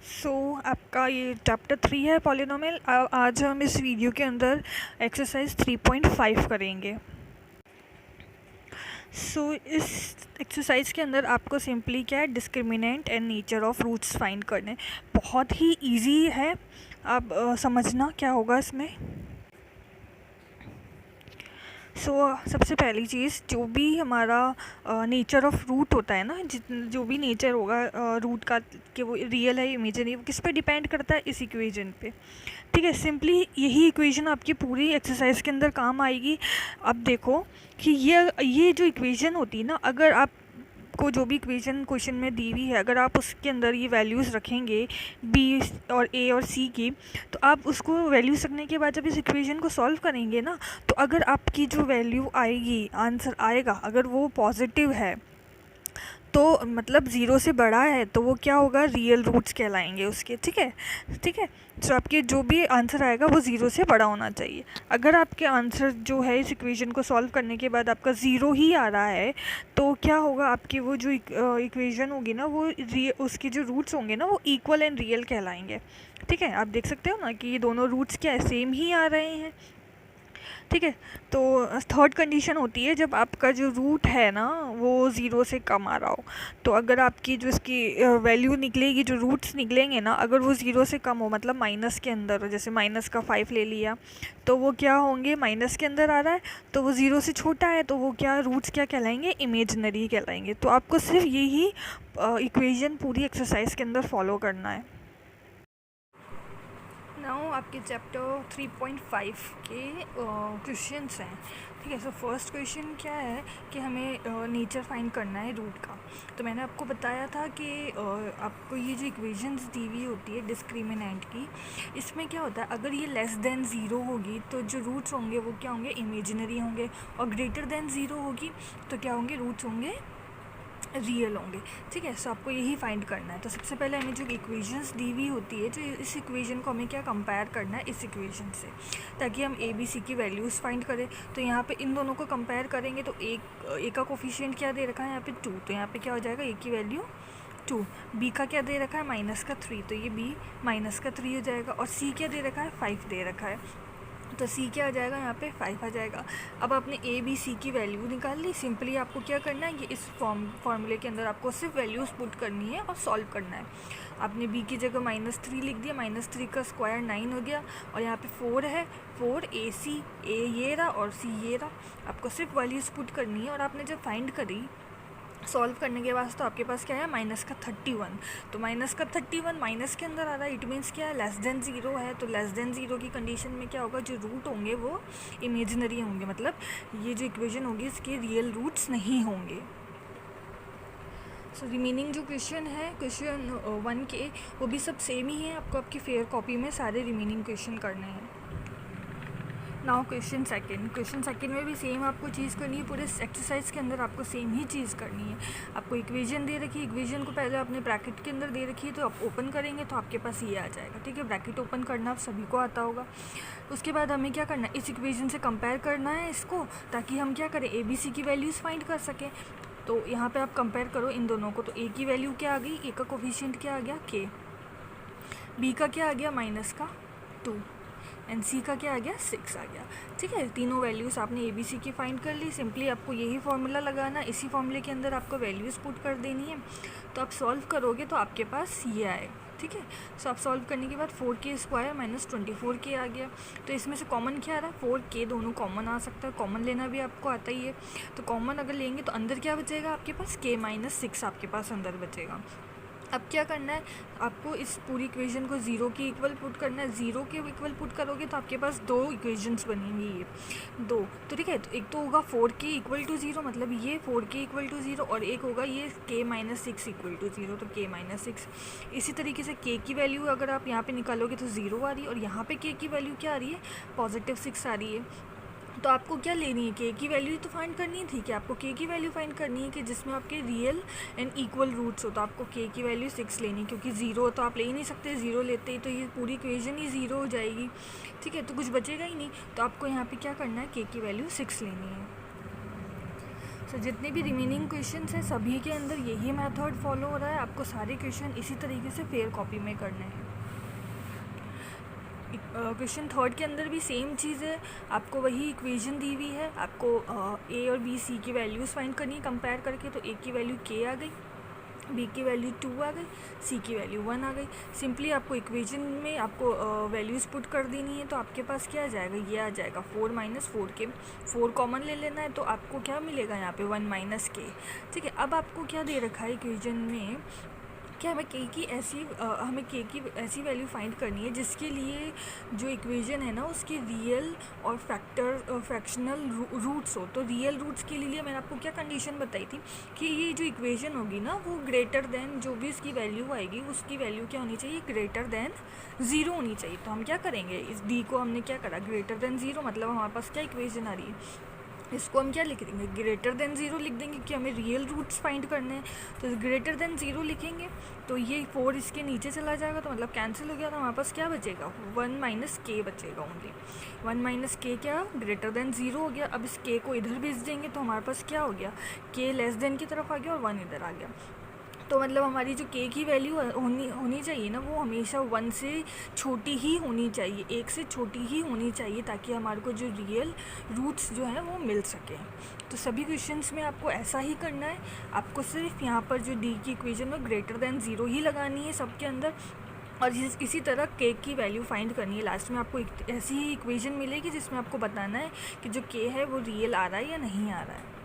आपका ये चैप्टर 3 है पॉलिनोमियल। आज हम इस वीडियो के अंदर एक्सरसाइज 3.5 करेंगे। इस एक्सरसाइज के अंदर आपको सिंपली क्या है, discriminant and nature of roots find करने। बहुत ही इजी है, आप समझना क्या होगा इसमें। सबसे पहली चीज़, जो भी हमारा नेचर ऑफ रूट होता है ना, जो भी नेचर होगा रूट का, कि वो रियल है इमेजिनरी, वो किस पे डिपेंड करता है, इस इक्वेशन पे। ठीक है, सिंपली यही इक्वेशन आपकी पूरी एक्सरसाइज के अंदर काम आएगी। अब देखो कि ये जो इक्वेशन होती है ना, अगर आप को जो भी इक्वेशन क्वेश्चन में दी हुई है, अगर आप उसके अंदर ये वैल्यूज़ रखेंगे बी और ए और सी की, तो आप उसको वैल्यूज़ रखने के बाद जब इस इक्वेशन को सॉल्व करेंगे ना, तो अगर आपकी जो वैल्यू आएगी, आंसर आएगा, अगर वो पॉजिटिव है तो मतलब ज़ीरो से बड़ा है, तो वो क्या होगा, रियल रूट्स कहलाएंगे उसके। ठीक है, ठीक है। तो आपके जो भी आंसर आएगा वो ज़ीरो से बड़ा होना चाहिए। अगर आपके आंसर जो है इस इक्वेशन को सॉल्व करने के बाद आपका ज़ीरो ही आ रहा है, तो क्या होगा, आपकी वो जो इक्वेशन होगी ना, वो उसके जो रूट्स होंगे ना, वो इक्वल एंड रियल कहलाएंगे। ठीक है, आप देख सकते हो ना कि ये दोनों रूट्स क्या है, सेम ही आ रहे हैं। ठीक है, तो थर्ड कंडीशन होती है जब आपका जो रूट है ना वो ज़ीरो से कम आ रहा हो। तो अगर आपकी जो इसकी वैल्यू निकलेगी, जो रूट्स निकलेंगे ना, अगर वो ज़ीरो से कम हो, मतलब माइनस के अंदर हो, जैसे माइनस का 5 ले लिया, तो वो क्या होंगे, माइनस के अंदर आ रहा है, तो वो ज़ीरो से छोटा है, तो वो क्या, रूट्स क्या कहलाएंगे, इमेजनरी कहलाएंगे। तो आपको सिर्फ यही इक्वेशन पूरी एक्सरसाइज के अंदर फॉलो करना है। नाउ आपके चैप्टर 3.5 के क्वेश्चंस हैं। ठीक है, सो फर्स्ट क्वेश्चन क्या है कि हमें नेचर फाइंड करना है रूट का। तो मैंने आपको बताया था कि आपको ये जो इक्वेशंस दी हुई होती है डिस्क्रिमिनेंट की, इसमें क्या होता है, अगर ये लेस देन ज़ीरो होगी तो जो रूट्स होंगे वो क्या होंगे, इमेजिनरी होंगे, और ग्रेटर देन ज़ीरो होगी तो क्या होंगे, रूट्स होंगे रियल होंगे। ठीक है, सो आपको यही फाइंड करना है। तो सबसे पहले हमें जो इक्वेशंस दी हुई होती है, जो इस इक्वेशन को हमें क्या कंपेयर करना है इस इक्वेशन से, ताकि हम ए बी सी की वैल्यूज़ फाइंड करें। तो यहाँ पे इन दोनों को कंपेयर करेंगे तो ए का कोफिशिएंट क्या दे रखा है यहाँ पे 2, तो यहाँ पे क्या हो जाएगा, ए की वैल्यू 2। बी का क्या दे रखा है, -3, तो ये बी -3 हो जाएगा। और सी क्या दे रखा है, 5 दे रखा है, तो सी क्या आ जाएगा, यहाँ पे 5 आ जाएगा। अब आपने ए बी सी की वैल्यू निकाल ली। सिंपली आपको क्या करना है, ये इस फॉर्मूले के अंदर आपको सिर्फ वैल्यूज़ पुट करनी है और सॉल्व करना है। आपने बी की जगह -3 लिख दिया, -3 का स्क्वायर 9 हो गया, और यहाँ पे 4 है, 4 ए सी, ए ये रहा और सी ये रहा। आपको सिर्फ वैल्यूज़ पुट करनी है, और आपने जब फाइंड करी सॉल्व करने के बाद, तो आपके पास क्या है, -31। तो -31 माइनस के अंदर आ रहा है, इट मीन्स क्या है, लेस देन ज़ीरो है। तो लेस देन ज़ीरो की कंडीशन में क्या होगा, जो रूट होंगे वो इमेजिनरी होंगे, मतलब ये जो इक्वेशन होगी इसके रियल रूट्स नहीं होंगे। सो रिमेनिंग जो क्वेश्चन है, क्वेश्चन 1 के, वो भी सब सेम ही है। आपको आपकी फेयर कॉपी में सारे रिमेनिंग क्वेश्चन करने हैं। नाउ क्वेश्चन सेकंड में भी सेम आपको चीज़ करनी है। पूरे एक्सरसाइज के अंदर आपको सेम ही चीज़ करनी है। आपको इक्वेशन दे रखी है, इक्वेशन को पहले आपने ब्रैकेट के अंदर दे रखी है, तो आप ओपन करेंगे तो आपके पास ये आ जाएगा। ठीक है, ब्रैकेट ओपन करना आप सभी को आता होगा। उसके बाद हमें क्या करना है, इस इक्वेशन से कंपेयर करना है इसको, ताकि हम क्या करें, ए बी सी की वैल्यूज़ फाइंड कर सकें। तो यहाँ पर आप कंपेयर करो इन दोनों को। तो ए की वैल्यू क्या आ गई, ए का कोफिशिएंट क्या आ गया, के। बी का क्या आ गया, -2, एंड सी का क्या आ गया, 6 आ गया। ठीक है, तीनों वैल्यूज़ आपने ए बी सी की फाइंड कर ली। सिंपली आपको यही फार्मूला लगाना, इसी फार्मूले के अंदर आपको वैल्यूज़ पुट कर देनी है। तो आप सॉल्व करोगे तो आपके पास ये आएगा। ठीक है, सो आप सॉल्व करने के बाद 4k स्क्वायर -24k आ गया। तो इसमें से कॉमन क्या आ रहा है, 4k, दोनों कॉमन आ सकता है, कॉमन लेना भी आपको आता ही है। तो कॉमन अगर लेंगे तो अंदर क्या बचेगा आपके पास, k-6 आपके पास अंदर बचेगा। अब क्या करना है, आपको इस पूरी इक्वेशन को ज़ीरो के इक्वल पुट करना है। ज़ीरो के इक्वल पुट करोगे तो आपके पास दो इक्वेशंस बनेंगी, ये दो। तो ठीक है, तो एक तो होगा 4k इक्वल टू ज़ीरो, मतलब ये 4k इक्वल टू ज़ीरो, और एक होगा ये k-6 इक्वल टू ज़ीरो, तो k-6। इसी तरीके से k की वैल्यू अगर आप यहाँ पे निकालोगे तो ज़ीरो आ रही है, और यहाँ पे k की वैल्यू क्या आ रही है, +6 आ रही है। तो आपको क्या लेनी है, के की वैल्यू तो फाइंड करनी थी कि आपको के की वैल्यू फाइंड करनी है कि जिसमें आपके रियल एंड इक्वल रूट्स हो। तो आपको के की वैल्यू 6 लेनी, क्योंकि ज़ीरो तो आप ले ही नहीं सकते, ज़ीरो लेते ही तो ये पूरी इक्वेशन ही ज़ीरो हो जाएगी। ठीक है, तो कुछ बचेगा ही नहीं। तो आपको यहाँ पे क्या करना है, के की वैल्यू 6 लेनी है। तो जितने भी रिमेनिंग क्वेश्चन हैं सभी के अंदर यही मेथड फॉलो हो रहा है। आपको सारे क्वेश्चन इसी तरीके से फेयर कॉपी में करने हैं। क्वेश्चन थर्ड के अंदर भी सेम चीज़ है, आपको वही इक्वेशन दी हुई है, आपको ए और बी सी की वैल्यूज़ फाइंड करनी है कंपेयर करके। तो ए की वैल्यू के आ गई, बी की वैल्यू 2 आ गई, सी की वैल्यू 1 आ गई। सिंपली आपको इक्वेशन में आपको वैल्यूज़ पुट कर देनी है। तो आपके पास क्या आ जाएगा, ये आ जाएगा 4 माइनस 4 के, 4 कॉमन ले लेना है। तो आपको क्या मिलेगा यहाँ पे 1 माइनस के। ठीक है, अब आपको क्या दे रखा है इक्वेशन में कि हमें के की ऐसी वैल्यू फाइंड करनी है जिसके लिए जो इक्वेशन है ना उसके रियल और फ्रैक्शनल रूट्स हो। तो रियल रूट्स के लिए मैंने आपको क्या कंडीशन बताई थी कि ये जो इक्वेशन होगी ना वो ग्रेटर देन जो भी इसकी वैल्यू आएगी उसकी वैल्यू क्या होनी चाहिए, ग्रेटर देन 0 होनी चाहिए। तो हम क्या करेंगे, इस डी को हमने क्या करा, ग्रेटर देन 0, मतलब हमारे पास क्या इक्वेशन आ रही है, इसको हम क्या लिख देंगे, ग्रेटर देन 0 लिख देंगे कि हमें रियल रूट्स फाइंड करने हैं। तो ग्रेटर देन 0 लिखेंगे तो ये 4 इसके नीचे चला जाएगा, तो मतलब कैंसिल हो गया। तो हमारे पास क्या बचेगा, 1 माइनस के बचेगा ओनली। 1 माइनस के क्या, ग्रेटर देन 0 हो गया। अब इस के को इधर भेज देंगे तो हमारे पास क्या हो गया, के लेस देन की तरफ आ गया और 1 इधर आ गया। तो मतलब हमारी जो के की वैल्यू होनी चाहिए ना वो हमेशा 1 से छोटी ही होनी चाहिए, 1 से छोटी ही होनी चाहिए, ताकि हमारे को जो रियल रूट्स जो हैं वो मिल सके। तो सभी क्वेश्चंस में आपको ऐसा ही करना है। आपको सिर्फ यहाँ पर जो डी की इक्वेशन में ग्रेटर देन 0 ही लगानी है सबके अंदर, और इसी तरह के की वैल्यू फाइंड करनी है। लास्ट में आपको एक ऐसी ही इक्वेशन मिलेगी जिसमें आपको बताना है कि जो के है वो रियल आ रहा है या नहीं आ रहा है।